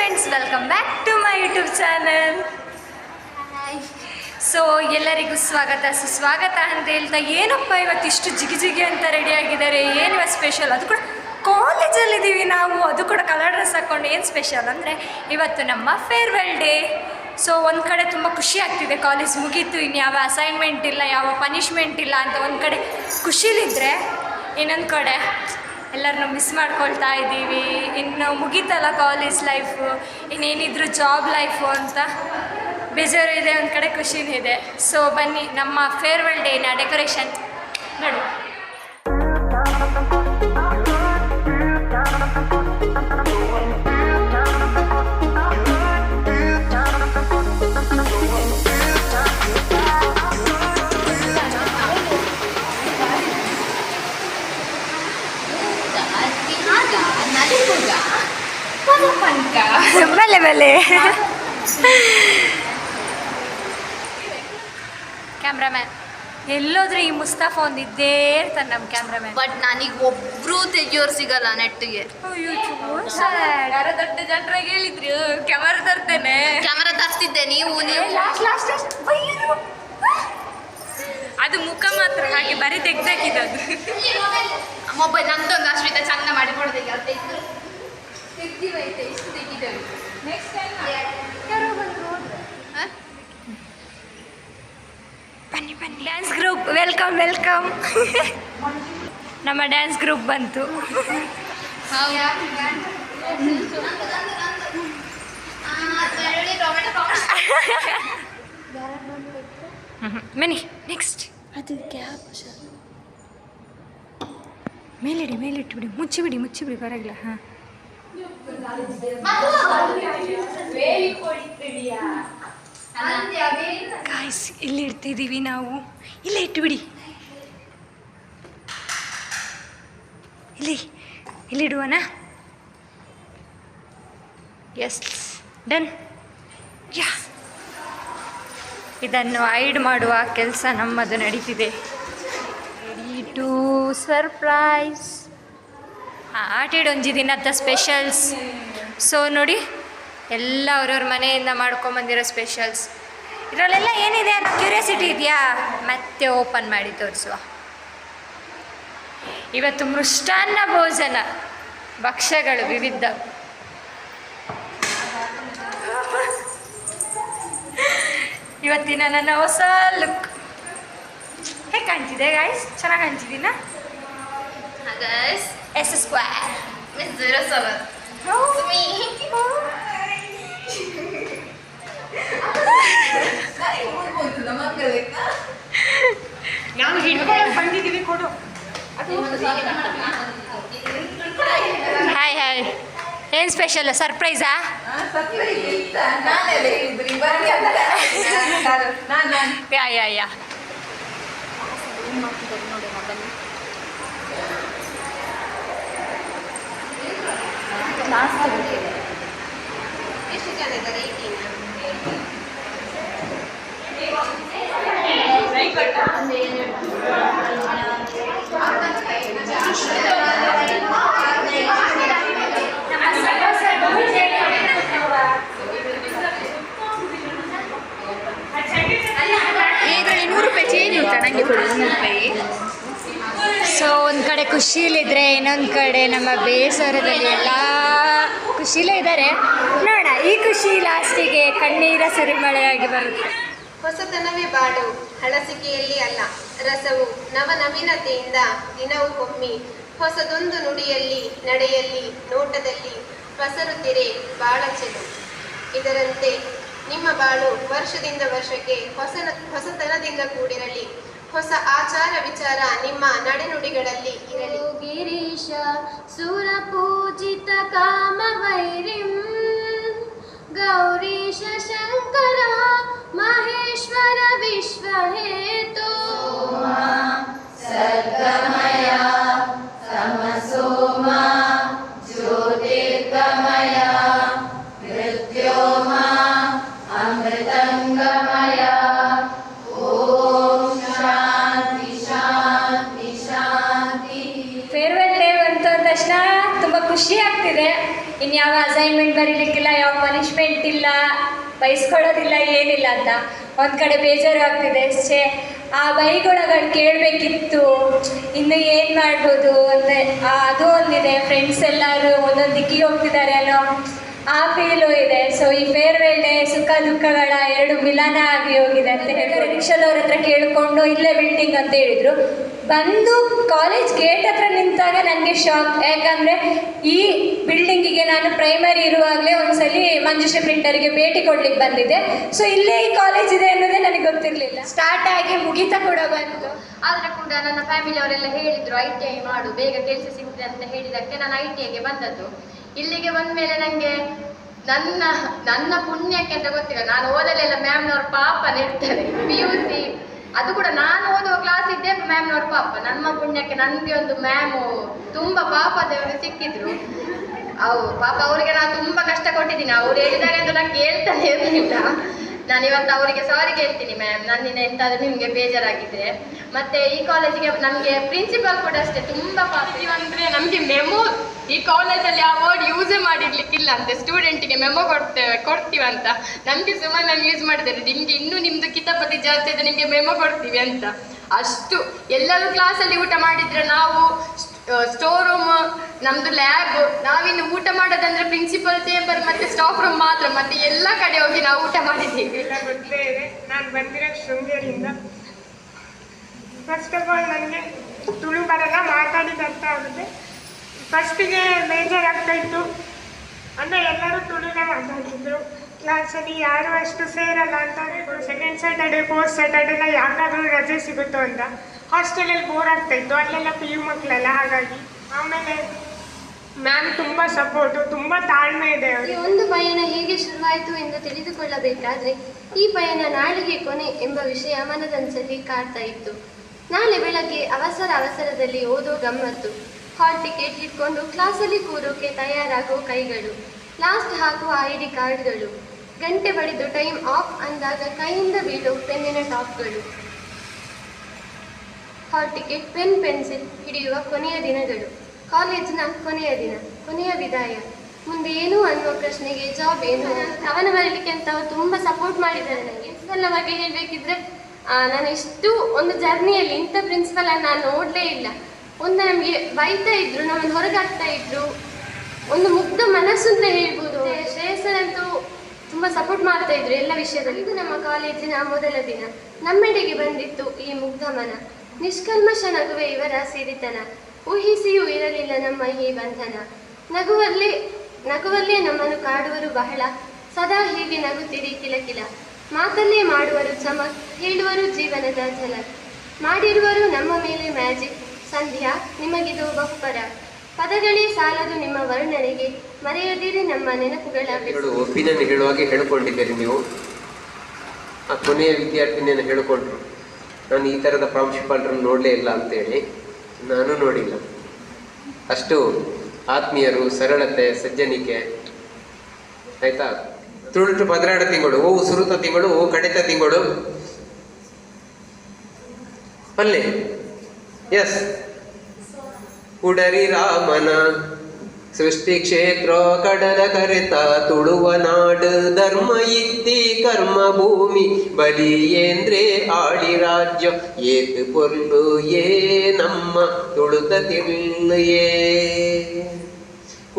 Friends, welcome back to my YouTube channel. So ಎಲ್ಲರಿಗೂ ಸ್ವಾಗತ ಸುಸ್ವಾಗತ ಅಂತ ಹೇಳ್ತಾ, ಏನಪ್ಪ ಇವತ್ತು ಇಷ್ಟು ಜಿಗಿ ಅಂತ ರೆಡಿ ಆಗಿದ್ದಾರೆ, ಏನು ಸ್ಪೆಷಲ್? ಅದು ಕೂಡ ಕಾಲೇಜಲ್ಲಿದ್ದೀವಿ ನಾವು, ಅದು ಕೂಡ ಕಲರ್ ಡ್ರೆಸ್ ಹಾಕ್ಕೊಂಡು. ಏನು ಸ್ಪೆಷಲ್ ಅಂದರೆ ಇವತ್ತು ನಮ್ಮ ಫೇರ್ವೆಲ್ ಡೇ. ಸೊ ಒಂದು ಕಡೆ ತುಂಬ ಖುಷಿ ಆಗ್ತಿದೆ, ಕಾಲೇಜ್ ಮುಗೀತು, ಇನ್ನು ಯಾವ ಅಸೈನ್ಮೆಂಟ್ ಇಲ್ಲ, ಯಾವ ಪನಿಷ್ಮೆಂಟ್ ಇಲ್ಲ ಅಂತ ಒಂದು ಕಡೆ ಖುಷಿಲಿದ್ದರೆ, ಇನ್ನೊಂದು ಕಡೆ ಎಲ್ಲರನ್ನೂ ಮಿಸ್ ಮಾಡ್ಕೊಳ್ತಾ ಇದ್ದೀವಿ. ಇನ್ನು ಮುಗೀತಲ್ಲ ಕಾಲೇಜ್ ಲೈಫು, ಇನ್ನೇನಿದ್ರು ಜಾಬ್ ಲೈಫು ಅಂತ ಬೇಜಾರು ಇದೆ, ಒಂದು ಕಡೆ ಖುಷಿನೂ ಇದೆ. ಸೊ ಬನ್ನಿ ನಮ್ಮ ಫೇರ್ವೆಲ್ ಡೇನ ಡೆಕೋರೇಷನ್ ನೋಡಿ. ಬಲೆ ಬಲೆ ಕ್ಯಾಮ್ರಾಮ್ಯಾನ್ ಎಲ್ಲೋದ್ರೆ ಈ ಮುಸ್ತಫಾ ಒಂದು ಇದ್ದೇ ಇರ್ತಾನೆ ನಮ್ಮ ಕ್ಯಾಮ್ರಾಮ್ಯಾನ್. ಬಟ್ ನನಗೆ ಒಬ್ರು ತೆಗಿಯೋರು ಸಿಗಲ್ಲ ನೆಟ್ಟಿಗೆ. ಯಾರೋ ದೊಡ್ಡ ಜನರಾಗಿ ಹೇಳಿದ್ರಿ ಕ್ಯಾಮರಾ ತರ್ತೇನೆ, ಕ್ಯಾಮರಾ ತರ್ತಿದ್ದೆ, ನೀವು ಅದು ಮುಖ ಮಾತ್ರ ಹಾಗೆ ಬರೀ ತೆಗ್ದಾಕಿದ್ದು. ಅದು ಮೊಬೈಲ್ ನಂದೊಂದು ಅಶ್ವಿತ ಚಂದ ಮಾಡಿ ಕೊಡೋದಕ್ಕೆ ತೆಗ್ದಿವೈತೆ, ಇಷ್ಟು ತೆಗಿದ್ದೇವೆ. ನೆಕ್ಸ್ಟ್ ಟೈಮ್ ಯಾರೋ ಬಂದು ಬನ್ನಿ ಬನ್ನಿ. Dance group welcome welcome. ನಮ್ಮ ಡ್ಯಾನ್ಸ್ ಗ್ರೂಪ್ ಬಂತು. ಬನ್ನಿ ನೆಕ್ಸ್ಟ್. ಅದು ಕ್ಯಾಪ್ ಮೇಲಿಟ್ಬಿಡಿ, ಮುಚ್ಚಿಬಿಡಿ ಬರಗಿಲ್ಲ. ಹಾಂ ಗಾಯ್ಸ್, ಇಲ್ಲಿ ಇಡ್ತಿದ್ದೀವಿ ನಾವು, ಇಲ್ಲೇ ಇಟ್ಬಿಡಿ, ಇಲ್ಲಿ ಇಡುವನ. S done. ಯಾ, ಇದನ್ನು ಹೈಡ್ ಮಾಡುವ ಕೆಲಸ ನಮ್ಮದು ನಡೀತಿದೆ. Ready to surprise. ಆಟಿಡ್ ಒಂಜಿ ದಿನದ ಸ್ಪೆಷಲ್ಸ್. ಸೊ ನೋಡಿ, ಎಲ್ಲ ಅವ್ರವ್ರ ಮನೆಯಿಂದ ಮಾಡ್ಕೊಂಬಂದಿರೋ ಸ್ಪೆಷಲ್ಸ್. ಇದರಲ್ಲೆಲ್ಲ ಏನಿದೆ ಅನ್ನೋ ಕ್ಯೂರಿಯಾಸಿಟಿ ಇದೆಯಾ? ಮತ್ತೆ ಓಪನ್ ಮಾಡಿ ತೋರಿಸುವ. ಇವತ್ತು ಮೃಷ್ಟಾನ್ನ ಭೋಜನ, ಭಕ್ಷ್ಯಗಳು ವಿವಿಧ. ಇವತ್ತಿನ ನನ್ನ ಹೊಸ ಲುಕ್ ಹೇಗೆ ಕಾಣ್ತಿದೆ ಗಾಯ್ಸ್? ಚೆನ್ನಾಗಿ ಕಾಣ್ತಿದ್ದೀನಾ? S square 07. ನಾವು ಹಿಡ್ಕೊಂಡು ಬಂದಿದ್ದೀವಿ, ಕೊಡು. ಹಾಯ್ ಏನು ಸ್ಪೆಷಲ್? ಸರ್ಪ್ರೈಸಾ? ಯಾ ಎಷ್ಟು ಜನ ಇದ್ದಾರೆ? ಇದರಲ್ಲಿ 100 ರೂಪಾಯಿ ಚೇಂಜ್ ಉಂಟಾ? ನನಗೆ ಕೊಡಿ 100 ರೂಪಾಯಿ. ಸೊ ಒಂದು ಕಡೆ ಖುಷಿಲಿದ್ರೆ, ಇನ್ನೊಂದು ಕಡೆ ನಮ್ಮ ಬೇಸರದಲ್ಲಿ ಎಲ್ಲ ಖುಷಿಲೇ ಇದ್ದಾರೆ. ನೋಡ, ಈ ಖುಷಿ ಲಾಸ್ಟಿಗೆ ಕಣ್ಣೀರ ಸುರಿಮಳೆಯಾಗಿ ಬರುತ್ತೆ. ಹೊಸತನವೇ ಬಾಳು, ಹಳಸಿಕೆಯಲ್ಲಿ ಅಲ್ಲ. ರಸವು ನವನವೀನತೆಯಿಂದ ದಿನವೂ ಹೊಮ್ಮಿ ಹೊಸದೊಂದು ನುಡಿಯಲ್ಲಿ, ನಡೆಯಲ್ಲಿ, ನೋಟದಲ್ಲಿ ಪಸರುತ್ತಿರೆ ಬಾಳ ಚೆಲು. ಇದರಂತೆ ನಿಮ್ಮ ಬಾಳು ವರ್ಷದಿಂದ ವರ್ಷಕ್ಕೆ ಹೊಸತನದಿಂದ ಕೂಡಿರಲಿ. ಹೊಸ ಆಚಾರ ವಿಚಾರ ನಿಮ್ಮ ನಡೆನುಡಿಗಳಲ್ಲಿ ಇರಲಿ. ಗಿರೀಶ ಸುರಪೂಜಿತ ಕಾಮವೈರಿಂ ಗೌರೀಶ ಶಂಕರ ಮಹೇಶ್ವರ ವಿಶ್ವಹೇತು ಸರ್ಗಮಯ ತಮಸೋಮ ಜ್ಯೋತಿರ್ಗಮಯ ಮೃತ್ಯೋಮ ಅಮೃತಂಗಮಯ. ಓಂ ಶಾಂತಿ ಶಾಂತಿ ಶಾಂತಿ. ಫೇರ್ವೆಲ್ ಡೇ ಬಂತು ಅಂದ ತಕ್ಷಣ ತುಂಬ ಖುಷಿ ಆಗ್ತಿದೆ. ಇನ್ಯಾವ ಅಸೈನ್ಮೆಂಟ್ ಬರೀಲಿಕ್ಕಿಲ್ಲ, ಯಾವ ಪನಿಷ್ಮೆಂಟ್ ಇಲ್ಲ, ಬೈಸ್ಕೊಳ್ಳೋದಿಲ್ಲ, ಏನಿಲ್ಲ ಅಂತ ಒಂದು ಕಡೆ ಬೇಜಾರು ಆಗ್ತಿದೆ. ಅಷ್ಟೇ ಆ ಬೈಗುಳಗಳು ಕೇಳಬೇಕಿತ್ತು, ಇನ್ನು ಏನು ಮಾಡ್ಬೋದು ಅಂತ ಅದು ಒಂದಿದೆ. ಫ್ರೆಂಡ್ಸ್ ಎಲ್ಲರೂ ಒಂದೊಂದು ದಿಕ್ಕಿಗೆ ಹೋಗ್ತಿದ್ದಾರೆ ಅನ್ನೋ ಆ ಫೀಲು ಇದೆ. ಸೊ ಈ ಫೇರ್ವೆಲ್ ಡೇ ಸುಖ ದುಃಖಗಳ ಎರಡು ಮಿಲನ ಆಗಿ ಹೋಗಿದೆ ಅಂತ ಹೇಳಿದ್ರೆ ರಿಕ್ಷಾದವ್ರ ಹತ್ರ ಕೇಳಿಕೊಂಡು ಇಲ್ಲೇ ಬಿಲ್ಡಿಂಗ್ ಅಂತ ಹೇಳಿದರು. ಬಂದು ಕಾಲೇಜ್ ಗೇಟ್ ಹತ್ರ ನಿಂತಾಗ ನನಗೆ ಶಾಕ್. ಯಾಕಂದರೆ ಈ ಬಿಲ್ಡಿಂಗಿಗೆ ನಾನು ಪ್ರೈಮರಿ ಇರುವಾಗಲೇ ಒಂದ್ಸಲಿ ಮಂಜುಷ ಪ್ರಿಂಟರ್ಗೆ ಭೇಟಿ ಕೊಡ್ಲಿಕ್ಕೆ ಬಂದಿದ್ದೆ. ಸೊ ಇಲ್ಲೇ ಈ ಕಾಲೇಜ್ ಇದೆ ಅನ್ನೋದೇ ನನಗೆ ಗೊತ್ತಿರಲಿಲ್ಲ. ಸ್ಟಾರ್ಟ್ ಆಗಿ ಮುಗಿತಾ ಕೂಡ ಬಂತು. ಆದರೆ ಕೂಡ ನನ್ನ ಫ್ಯಾಮಿಲಿಯವರೆಲ್ಲ ಹೇಳಿದರು ITI ಮಾಡು, ಬೇಗ ಕೆಲಸ ಸಿಗ್ತದೆ ಅಂತ ಹೇಳಿದ್ದಕ್ಕೆ ನಾನು ITIಗೆ ಬಂದದ್ದು. ಇಲ್ಲಿಗೆ ಬಂದ ಮೇಲೆ ನನಗೆ ನನ್ನ ಪುಣ್ಯಕ್ಕೆ ಅಂತ ಗೊತ್ತಿಲ್ಲ, ನಾನು ಓದಲೆಲ್ಲ ಮ್ಯಾಮ್ನವ್ರ ಪಾಪ ನೆಡ್ತಾರೆ. PUC ಅದು ಕೂಡ ನಾನು ಓದುವ ಕ್ಲಾಸ್ ಇದ್ದೆ ಮ್ಯಾಮ್ನವ್ರ ಪಾಪ. ನಮ್ಮ ಪುಣ್ಯಕ್ಕೆ ನನಗೆ ಒಂದು ಮ್ಯಾಮು ತುಂಬ ಪಾಪದವರು ಸಿಕ್ಕಿದ್ರು. ಪಾಪ ಅವರಿಗೆ ನಾನು ತುಂಬ ಕಷ್ಟ ಕೊಟ್ಟಿದ್ದೀನಿ. ಅವ್ರು ಹೇಳಿದಾಗ ಅಂತ ನಾನು ಕೇಳ್ತಾನೆ ಇರಲಿಲ್ಲ. ನಾನು ಇವತ್ತು ಅವರಿಗೆ ಸಾರಿ ಕೇಳ್ತೀನಿ ಮ್ಯಾಮ್, ನನ್ನಿಂದ ಎಂತಾದರೂ ನಿಮಗೆ ಬೇಜಾರಾಗಿದ್ದರೆ. ಮತ್ತು ಈ ಕಾಲೇಜಿಗೆ ನಮಗೆ ಪ್ರಿನ್ಸಿಪಲ್ ಕೂಡ ಅಷ್ಟೇ ತುಂಬ ಪಾಸಿಟಿವ್. ಅಂದರೆ ನಮಗೆ ಮೆಮೊ ಈ ಕಾಲೇಜಲ್ಲಿ ಆ ವರ್ಡ್ ಯೂಸೇ ಮಾಡಿರ್ಲಿಕ್ಕಿಲ್ಲ ಅಂತೆ. ಸ್ಟೂಡೆಂಟಿಗೆ ಮೆಮೊ ಕೊಡ್ತೀವಂತ ನಮಗೆ ಸುಮ್ಮನೆ ಮ್ಯಾಮ್ ಯೂಸ್ ಮಾಡಿದ್ದಾರೆ. ನಿಮಗೆ ಇನ್ನೂ ನಿಮ್ಮದು ಕಿತಾಪತಿ ಜಾಸ್ತಿ ಇದೆ, ನಿಮಗೆ ಮೆಮೊ ಕೊಡ್ತೀವಿ ಅಂತ. ಅಷ್ಟು ಎಲ್ಲರೂ ಕ್ಲಾಸಲ್ಲಿ ಊಟ ಮಾಡಿದರೆ ನಾವು ಸ್ಟೋರ್ ರೂಮ್, ನಮ್ಮದು ಲ್ಯಾಬ್, ನಾವಿನ್ನು ಊಟ ಮಾಡೋದಂದ್ರೆ ಪ್ರಿನ್ಸಿಪಲ್ ಚೇಂಬರ್ ಮತ್ತು ಸ್ಟಾಫ್ ರೂಮ್ ಮಾತ್ರ. ಮತ್ತು ಎಲ್ಲ ಕಡೆ ಹೋಗಿ ನಾವು ಊಟ ಮಾಡಿದ್ದೀವಿ. ಎಲ್ಲ ಗೊತ್ತೇ ಇದೆ. ನಾನು ಬಂದಿರೋದು ಶೃಂಗೇರಿಯಿಂದ. ಫಸ್ಟ್ ಆಫ್ ಆಲ್ ನನಗೆ ತುಳು ಬರಲ್ಲ, ಮಾತಾಡಿದ ಅರ್ಥ ಆಗುತ್ತೆ. ಫಸ್ಟಿಗೆ ಬೇಜಾರಾಗ್ತಾ ಇತ್ತು. ಅಂದರೆ ಎಲ್ಲರೂ ತುಳುನೇ ಮಾತಾಡ್ತಿದ್ರು ಕ್ಲಾಸಲ್ಲಿ, ಯಾರು ಅಷ್ಟು ಸೇರಲ್ಲ ಅಂತ. ಸೆಕೆಂಡ್ ಸ್ಯಾಟರ್ಡೆ ಫೋರ್ತ್ ಸ್ಯಾಟರ್ಡೆಲ್ಲ ಯಾಕಾದರೂ ರಜೆ ಸಿಗುತ್ತೋ ಅಂತ. ಹಾಸ್ಟೆಲಲ್ಲಿ ಬೋರ್ ಆಗ್ತಾಯಿತ್ತು, ಅಲ್ಲೆಲ್ಲ PU ಮಕ್ಕಳೆಲ್ಲ. ಹಾಗಾಗಿ ಆಮೇಲೆ ಮ್ಯಾಮ್ ತುಂಬ ಸಪೋರ್ಟು, ತುಂಬ ತಾಳ್ಮೆ ಇದೆ ಈ ಒಂದು ಪಯಣ ಹೇಗೆ ಶುರುವಾಯಿತು ಎಂದು ತಿಳಿದುಕೊಳ್ಳಬೇಕಾದ್ರೆ ಈ ಪಯಣ ನಾಳೆಗೆ ಕೊನೆ ಎಂಬ ವಿಷಯ ಮನದಂಚಲ್ಲಿ ಕಾಡ್ತಾ ಇತ್ತು. ನಾಳೆ ಬೆಳಗ್ಗೆ ಅವಸರದಲ್ಲಿ ಓದೋ ಗಮ್ಮತ್ತು, ಹಾಲ್ ಟಿಕೆಟ್ ಇಟ್ಕೊಂಡು ಕ್ಲಾಸಲ್ಲಿ ಕೂರೋಕೆ ತಯಾರಾಗೋ ಕೈಗಳು, ಲಾಸ್ಟ್ ಹಾಕುವ ID ಕಾರ್ಡ್ಗಳು, ಗಂಟೆ ಬಡಿದು ಟೈಮ್ ಆಫ್ ಅಂದಾಗ ಕೈಯಿಂದ ಬೀಳೋ ಪೆನ್ನಿನ ಟಾಪ್ಗಳು, ಹಾಲ್ ಟಿಕೆಟ್, ಪೆನ್ ಪೆನ್ಸಿಲ್ ಹಿಡಿಯುವ ಕೊನೆಯ ದಿನಗಳು, ಕಾಲೇಜಿನ ಕೊನೆಯ ದಿನ, ಕೊನೆಯ ವಿದಾಯ. ಮುಂದೆ ಏನು ಅನ್ನುವ ಪ್ರಶ್ನೆಗೆ ಜಾಬ್ ಏನು ಅವನ ಬರಲಿಕ್ಕೆ ಅಂತ ಅವ್ರು ತುಂಬ ಸಪೋರ್ಟ್ ಮಾಡಿದ್ದಾರೆ ನನಗೆ. ನನ್ನ ಬಗ್ಗೆ ಹೇಳಬೇಕಿದ್ರೆ ನಾನು ಇಷ್ಟು ಒಂದು ಜರ್ನಿಯಲ್ಲಿ ಇಂಥ ಪ್ರಿನ್ಸಿಪಲನ್ನು ನಾನು ನೋಡಲೇ ಇಲ್ಲ. ಒಂದು ನಮಗೆ ಬೈತಾ ಇದ್ರು, ನಮ್ಮನ್ನು ಹೊರಗಾಗ್ತಾ ಇದ್ರು, ಒಂದು ಮುಗ್ಧ ಮನಸ್ಸು ಅಂತ ಹೇಳ್ಬೋದು. ಶ್ರೇಯಸ್ಸರಂತೂ ತುಂಬ ಸಪೋರ್ಟ್ ಮಾಡ್ತಾ ಇದ್ರು ಎಲ್ಲ ವಿಷಯದಲ್ಲಿ. ಇದು ನಮ್ಮ ಕಾಲೇಜಿನ ಮೊದಲ ದಿನ. ನಮ್ಮೆಡೆಗೆ ಬಂದಿತ್ತು ಈ ಮುಗ್ಧ ಮನ, ನಿಷ್ಕಲ್ಮಶ ನಗುವೆ ಇವರ ಸಿರಿತನ, ಊಹಿಸಿಯೂ ಇರಲಿಲ್ಲ ನಮ್ಮ ಈ ಬಂಧನ. ನಗುವಲ್ಲೇ ನಮ್ಮನ್ನು ಕಾಡುವರು ಬಹಳ, ಸದಾ ಹೀಗೆ ನಗುತ್ತಿರಿ ಕಿಲಕಿಲ, ಮಾತಲ್ಲೇ ಮಾಡುವರು ಚಮಕ್, ಹೇಳುವರು ಜೀವನದ ಝಲಕ್, ಮಾಡಿರುವರು ನಮ್ಮ ಮೇಲೆ ಮ್ಯಾಜಿಕ್, ಸಂಧ್ಯಾ ನಿಮಗಿದು ಬಹುಪರ, ಪದಗಳೇ ಸಾಲದು ನಿಮ್ಮ ವರ್ಣನೆಗೆ, ಮರೆಯದಿರಿ ನಮ್ಮ ನೆನಪುಗಳ ಒಪಿನಿಯನ್ ಹೇಳುವಾಗೆ ಹೇಳಿಕೊಂಡಿದ್ದೀರಿ ನೀವು. ಆ ಕೊನೆಯ ವಿದ್ಯಾರ್ಥಿನಿಯನ್ನು ಹೇಳಿಕೊಂಡ್ರು, ನಾನು ಈ ಥರದ ಪ್ರಾಂಶುಪಾಲರನ್ನು ನೋಡಲೇ ಇಲ್ಲ ಅಂತೇಳಿ. ನಾನು ನೋಡಿಲ್ಲ. ಅಷ್ಟು ಆತ್ಮೀಯರು, ಸರಳತೆ, ಸಜ್ಜನಿಕೆ. ಆಯಿತಾ? ತುಳುಟು ಪದರಾಡ ತಿಂಗಳು, ಓ ಸುರುತ ತಿಂಗಳು, ಓ ಕಡಿತ ತಿಂಗಳು ಅಲ್ಲೇ. ಎಸ್, ಉಡರಿ ರಾಮನ ಸೃಷ್ಟಿ ಕ್ಷೇತ್ರ ಕಡಲ ಕರೆತ ತುಳುವ ನಾಡು, ಧರ್ಮ ಇದ್ದಿ ಕರ್ಮ ಭೂಮಿ ಬಲಿಯೇಂದ್ರೆ ಆಳಿ ರಾಜ್ಯ, ಏತ್ ಪೊರ್ಲು ಏ ನಮ್ಮ ತುಳುತ ತಿರ್ಲಯೇ.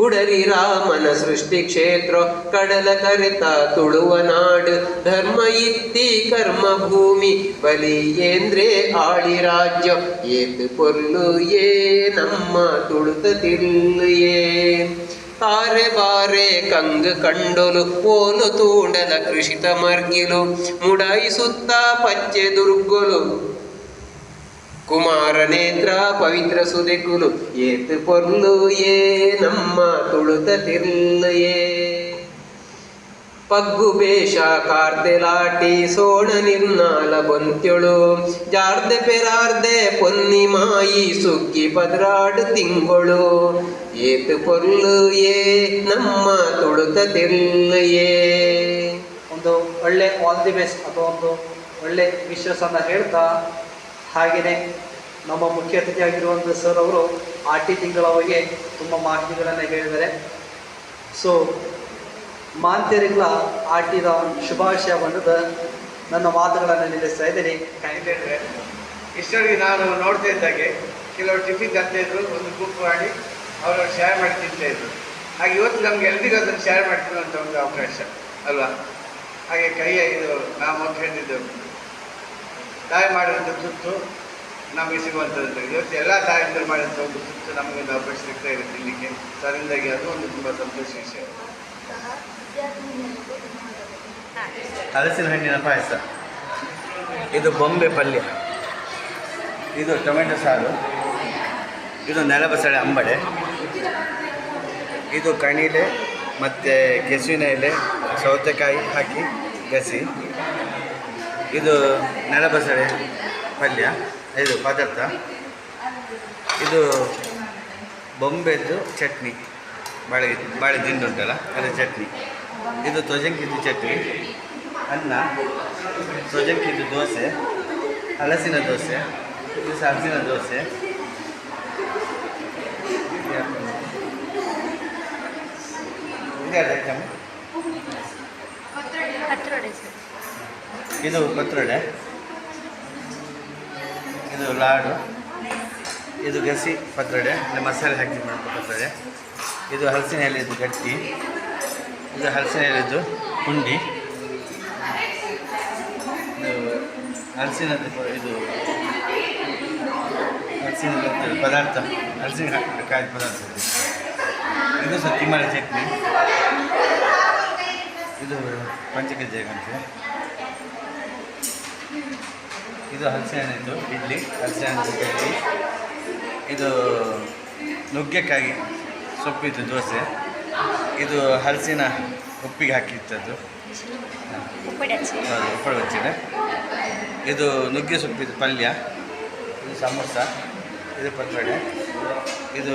ಉಡರಿ ರಾಮನ ಸೃಷ್ಟಿ ಕ್ಷೇತ್ರ ಕಡಲ ಕರೆತ ತುಳುವ ನಾಡು, ಧರ್ಮ ಇದ್ದಿ ಕರ್ಮ ಭೂಮಿ ಬಲಿಯೇಂದ್ರೆ ಆಳಿ ರಾಜ್ಯ, ಏತ್ ಪೊರ್ಲು ಏ ನಮ್ಮ ತುಳುತ ತಿರ್ಲಯೇ. ತಾರೆ ಬಾರೆ ಕಂಗ್ ಕಂಡೊಲು ಓಲು ತೂಂಡಲ ಕೃಷಿತ ಮರ್ಗಿಲು, ಮುಡಾಯಿಸುತ್ತ ಪಚ್ಚೆ ದುರ್ಗೊಲು ಕುಮಾರ ನೇತ್ರ ಪವಿತ್ರ ಸುದೆಗುಲು, ಏತ್ ಪೊರ್ಲು ಏ ನಮ್ಮ ತುಳುತ ತಿರ್ಲಯೇ. ಪಗ್ಗು ಬೇಷ ಕಾರ್ದೆ ಲಾಟಿ ಸೋಣ ನಿರ್ನಾಲ ಬೊಂತ್ಯೊಳು, ಜಾರ್ದೆ ಪೆರಾರ್ದೆ ಪೊನ್ನಿ ಮಾಯಿ ಸುಗ್ಗಿ ಪದ್ರಾಡು ತಿಂಗಳು, ಏತ್ ಪೊರ್ಲು ಏ ನಮ್ಮ ತುಳುತ ತಿರ್ಲಯೇ. ಒಂದು ಒಳ್ಳೆ ಆಲ್ ದಿ ಬೆಸ್ಟ್ ಅಥವಾ ಒಂದು ಒಳ್ಳೆ ವಿಶ್ವಾಸನ ಹೇಳ್ತಾ, ಹಾಗೆಯೇ ನಮ್ಮ ಮುಖ್ಯ ಅತಿಥಿಯಾಗಿರುವಂಥ ಸರ್ ಅವರು RT ತಿಂಗಳ ಬಗ್ಗೆ ತುಂಬ ಮಾಹಿತಿಗಳನ್ನು ಹೇಳಿದ್ದಾರೆ. ಸೊ ಮಾಂತ್ಯರಿಗಳ ಆಟಿದ ಶುಭಾಶಯ ಬಂದದ ನನ್ನ ಮಾತುಗಳನ್ನು ನಿಲ್ಲಿಸ್ತಾ ಇದ್ದೀನಿ. ಯಾಕೆಂದರೆ ಇಷ್ಟೊಳಗೆ ನಾನು ನೋಡ್ತಾ ಇದ್ದಾಗೆ ಕೆಲವರು ಟಿಫಿನ್ ತರ್ತಾಯಿದ್ರು, ಒಂದು ಗುಂಪು ಮಾಡಿ ಅವರು ಶೇರ್ ಮಾಡಿ ತಿಂತಾಯಿದ್ರು. ಹಾಗೆ ಇವತ್ತು ನಮ್ಗೆ ಎಲ್ರಿಗೂ ಅದನ್ನು ಶೇರ್ ಮಾಡ್ಕೊಳ್ಳುವಂಥ ಒಂದು ಅವಕಾಶ ಅಲ್ವಾ. ಹಾಗೆ ಕೈಯ ಇದು ನಾವು ಮೊದಲು ಹೇಳಿದ್ದೆವು, ತಾಯಿ ಮಾಡಿದಂಥ ತುತ್ತು ನಮಗೆ ಸಿಗುವಂಥದ್ದು. ಇವತ್ತು ಎಲ್ಲ ತಾಯಿಯಂದರು ಮಾಡಿದಂಥ ಒಂದು ತುತ್ತು ನಮಗೊಂದು ಅವಕಾಶ ಸಿಗ್ತಾ ಇದೆ ತಿನ್ನಲಿಕ್ಕೆ. ಸೊ ಅದರಿಂದಾಗಿ ಅದು ಒಂದು ತುಂಬ ಸಂತೋಷ ವಿಷಯ. ಹಲಸಿನ ಹಣ್ಣಿನ ಪಾಯಸ, ಇದು ಬೊಂಬೆ ಪಲ್ಯ, ಇದು ಟೊಮೆಟೊ ಸಾರು, ಇದು ನೆಲಬಸಳೆ ಅಂಬಡೆ, ಇದು ಕಣಿಲೆ ಮತ್ತು ಕೆಸುವಿನ ಎಲೆ ಸೌತೆಕಾಯಿ ಹಾಕಿ ಗಸಿ, ಇದು ನೆಲಬಸಳೆ ಪಲ್ಯ, ಇದು ಪದಾರ್ಥ, ಇದು ಬೊಂಬೆದ್ದು ಚಟ್ನಿ, ಬಾಳೆ ದಿಂಡು ಉಂಟಲ್ಲ ಅದು ಚಟ್ನಿ, ಇದು ತೊಜಂಕಿದ್ದು ಚಟ್ನಿ, ಅನ್ನ, ತೊಜಂಕಿದ್ದು ದೋಸೆ, ಹಲಸಿನ ದೋಸೆ, ಇದು ಹಲಸಿನ ದೋಸೆ, ಇದ್ಯಾವುದು ಐಟಮ್? ಇದು ಪತ್ರೊಡೆ, ಇದು ಲಾಡು, ಇದು ಗಸಿ ಪತ್ರೊಡೆ, ಇದು ಮಸಾಲೆ ಹಾಕಿ ಮಾಡೋ ಪತ್ರೊಡೆ, ಇದು ಹಲಸಿನ ಎಲೆದು ಗಟ್ಟಿ, ಇದು ಹಲಸಿನ ಎಲೆದು ಪುಂಡಿ, ಇದು ಹಲಸಿನದ್ದು ಇದು ಹಲಸಿನ ಪದಾರ್ಥ, ಹಲಸಿನ ಕಾಯಿ ಪದಾರ್ಥ, ಇದು ಸಹ ತಿಮ್ಮರೆ ಚಟ್ನಿ, ಇದು ಪಂಚಕಜ್ಜಾಯ ಗಂಟೆ, ಇದು ಹಲಸಿನ ಹಣ್ಣಿದ್ದು ಇಡ್ಲಿ, ಹಲಸಿನ ಹಣ್ಣಿದ್ದು ಗಟ್ಟಿ, ಇದು ನುಗ್ಗೆಕಾಯಿ ಸೊಪ್ಪಿದ್ದು ದೋಸೆ, ಇದು ಹಲಸಿನ ಉಪ್ಪಿಗೆ ಹಾಕಿಟ್ಟದ್ದು ಉಪ್ಪಳು ಹಚ್ಚಿದೆ, ಇದು ನುಗ್ಗೆ ಸೊಪ್ಪಿದ್ದು ಪಲ್ಯ, ಇದು ಸಮೋಸ, ಇದು ಪತ್ರೊಡೆ, ಇದು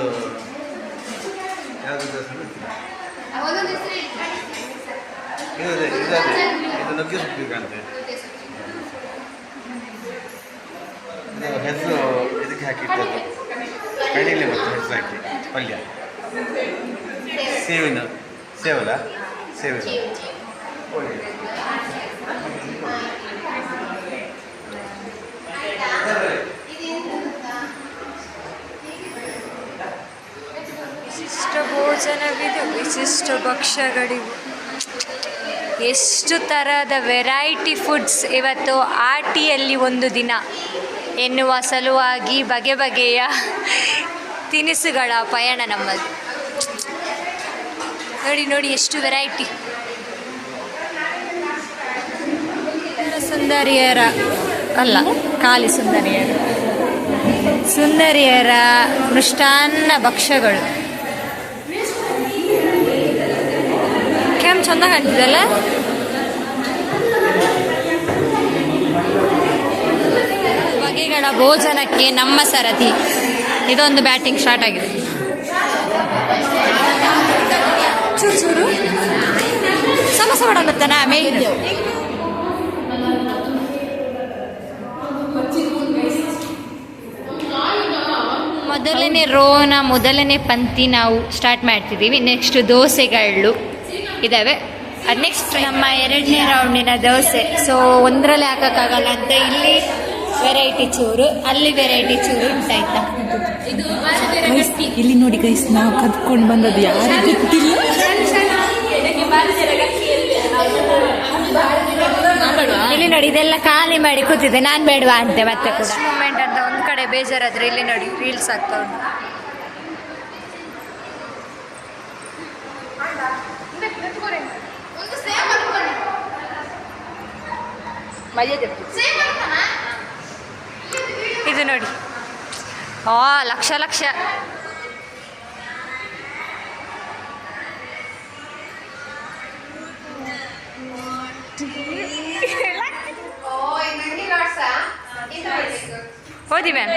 ಯಾವುದು ದೋಸೆ ಇದು ನುಗ್ಗೆ ಸೊಪ್ಪಿಗೆ ಕಾಣ್ತದೆ, ಇದು ಹೆಸರು ಇದಕ್ಕೆ ಹಾಕಿಟ್ಟದ್ದು ಕಡಲೆ ಮತ್ತು ಹೆಸರು ಹಾಕಿ ಪಲ್ಯ, ಸೇವಿನ ಸೇವಲ ವಿಶಿಷ್ಟ ಭೋಜನವಿದು, ವಿಶಿಷ್ಟ ಭಕ್ಷ್ಯಗಳಿವು, ಎಷ್ಟು ಥರದ ವೆರೈಟಿ ಫುಡ್ಸ್. ಇವತ್ತು ಆಟಿಯಲ್ಲಿ ಒಂದು ದಿನ ಎನ್ನುವ ಸಲುವಾಗಿ ಬಗೆ ಬಗೆಯ ತಿನಿಸುಗಳ ಪಯಣ ನಮ್ಮದು. ನೋಡಿ ನೋಡಿ ಎಷ್ಟು ವೆರೈಟಿ. ಸುಂದರಿಯರ ಅಲ್ಲ, ಖಾಲಿ ಸುಂದರಿಯರ ಮೃಷ್ಟಾನ್ನ ಭಕ್ಷ್ಯಗಳು. ಕೆಂಪು ಚಂದ ಕಾಣ್ತಿದಲ್ಲ. ಬಗೆಗಳ ಭೋಜನಕ್ಕೆ ನಮ್ಮ ಸರದಿ. ಇದೊಂದು ಬ್ಯಾಟಿಂಗ್ ಸ್ಟಾರ್ಟ್ ಆಗಿದೆ. ಚೂರು ಸಮೋಸ ಮಾಡಲತ್ತಾನ ಮೇನ್. ಮೊದಲನೇ ರೋನ ಮೊದಲನೇ ಪಂಕ್ತಿ ನಾವು ಸ್ಟಾರ್ಟ್ ಮಾಡ್ತಿದ್ದೀವಿ. ನೆಕ್ಸ್ಟ್ ದೋಸೆಗಳು ಇದ್ದಾವೆ. ಅದು ನೆಕ್ಸ್ಟ್ ನಮ್ಮ ಎರಡನೇ ರೌಂಡಿನ ದೋಸೆ. ಸೊ ಒಂದರಲ್ಲೇ ಹಾಕೋಕ್ಕಾಗಲ್ಲ ಅಂತ ಇಲ್ಲಿ ವೆರೈಟಿ ಚೂರು, ಅಲ್ಲಿ ವೆರೈಟಿ ಚೂರು ಉಂಟಾಯ್ತಾ. ಇಲ್ಲಿ ನೋಡಿ ಗೈಸ್, ನಾವು ಕದ್ಕೊಂಡು ಬಂದದ್ದು ಯಾರು ಗೊತ್ತಿಲ್ಲ. ಇಲ್ಲಿ ನೋಡಿ ಇದೆಲ್ಲ ಖಾಲಿ ಮಾಡಿ ಕೂತಿದೆ. ನಾನು ಬೇಡವಾ ಅಂತೆ ಮತ್ತೆ ಕೂಡ ಮೂಮೆಂಟ್ ಅಂತ ಒಂದು ಕಡೆ ಬೇಜಾರಾದ್ರೆ ಇಲ್ಲಿ ನೋಡಿ ರೀಲ್ಸ್ ಆಗ್ತಾ ಉಂಟು. ಇದು ನೋಡಿ, ಲಕ್ಷ ಲಕ್ಷ. ಓದಿ ಮ್ಯಾಮ್.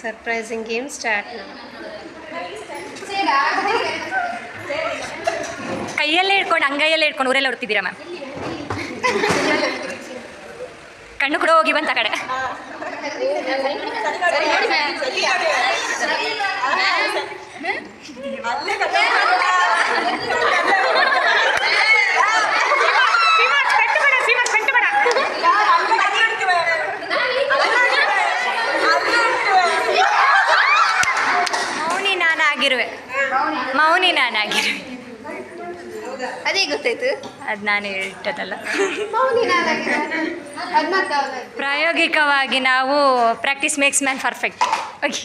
Surprising game start. ಕೈಯಲ್ಲೇ ಹಿಡ್ಕೊಂಡು ಅಂಗೈಯಲ್ಲೇ ಹಿಡ್ಕೊಂಡು ಊರೆಲ್ಲ ಹೊಡ್ತಿದ್ದೀರಾ ಮ್ಯಾಮ್. ಕಣ್ಣು ಕೂಡ ಹೋಗಿ ಬಂತ ಕಡೆ. ಮೌನಿ ನಾನಾಗಿರುವೆ ಮೌನಿ ನಾನಾಗಿರುವೆ. ಅದೇ ಗೊತ್ತಾಯ್ತು. ಅದು ನಾನು ಇಟ್ಟದಲ್ಲ. ಅದ್ ಮತ್ತೆ ಪ್ರಾಯೋಗಿಕವಾಗಿ ನಾವು practice makes man perfect. Okay,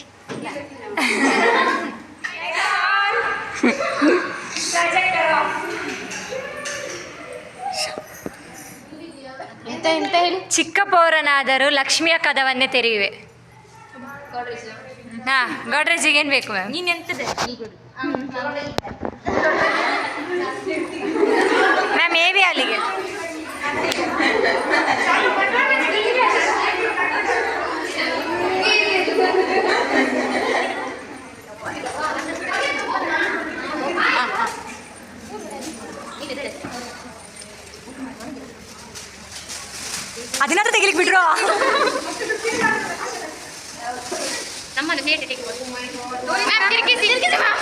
ಎಂತ ಎಂತ ಹೇಳಿ. ಚಿಕ್ಕ ಪೌರನಾದರೂ ಲಕ್ಷ್ಮಿಯ ಕದವನ್ನೇ ತೆರೆಯುವೆ. ಹಾಂ, ಗೋಡ್ರೇಜಿಗೆ ಏನು ಬೇಕು ಮ್ಯಾಮ್? ನೀನು ಎಂತದೆ ಮ್ಯಾಮ್? ಎ ವಿ ಅಲ್ಲಿಗೆ ಅದನ್ನಾದ್ರೂ ತೆಗಿಲಿಕ್ಕೆ ಬಿಡ್ರೋ. ನಮ್ಮನ್ನು ಬೇಟೆ ತೆಗಿಬೋದು. ಮ್ಯಾಮ್ ತಿರುಗಿಸಿ ಮ್ಯಾಮ್.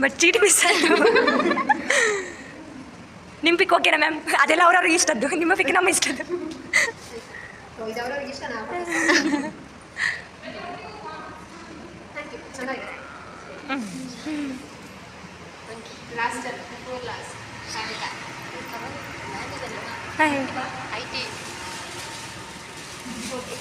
ಬಟ್ ಚೀಟಿ ಮಿಸ್ ಆಯಿತು. ನಿಮ್ಮ ಪಿಕ್ ಓಕೆನಾ ಮ್ಯಾಮ್? ಅದೆಲ್ಲ ಅವ್ರವ್ರಿಗೆ ಇಷ್ಟದ್ದು, ನಿಮ್ಮ ಪಿಕ್ ನಮ್ಮ ಇಷ್ಟದ್ದು. ಇದವ್ರವ್ರಿಗೆ ಇಷ್ಟ ನಾವು ಚೆನ್ನಾಗಿದೆ. ಲಾಸ್ಟ್ ಹಾಂ, ಐಟಿ. ಓಕೆ